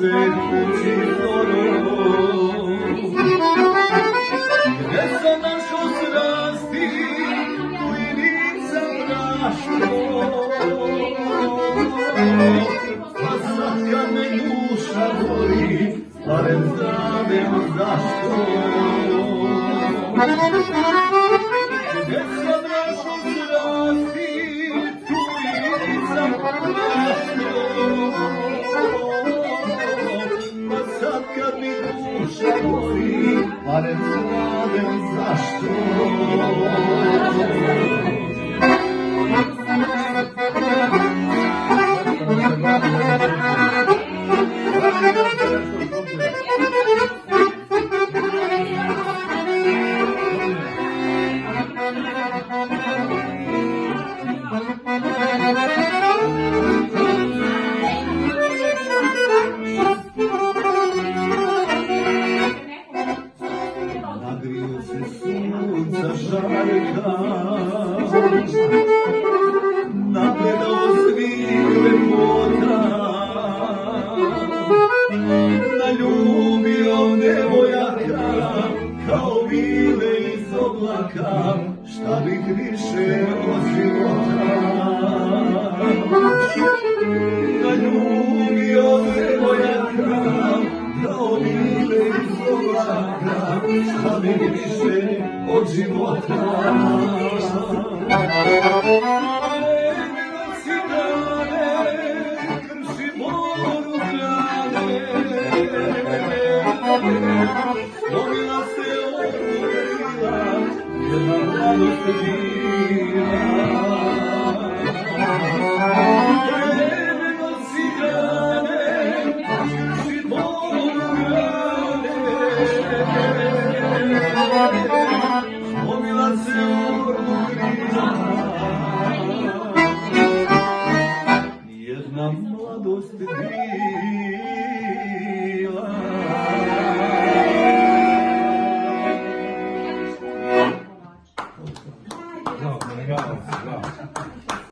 se kući zoro, gdje sam našo strasti, tu i nisam našao. A sad kad me duša boli, barem znam zašto. Gdje sam našo strasti, tu i nisam našao. Pa sad kad mi duša boli, barem znam zašto. Nagrio se sunca žarka, nagledao svih lepota, naljubio devojaka kao vile iz oblaka, šta bih više od života. Naljubio devojaka kao vile iz oblaka, šta bih više od života. Slomila se odmorila, jedna mladost bila. Vreme nosi grane, krši moru grane. Slomila se odmorila, jedna mladost bila.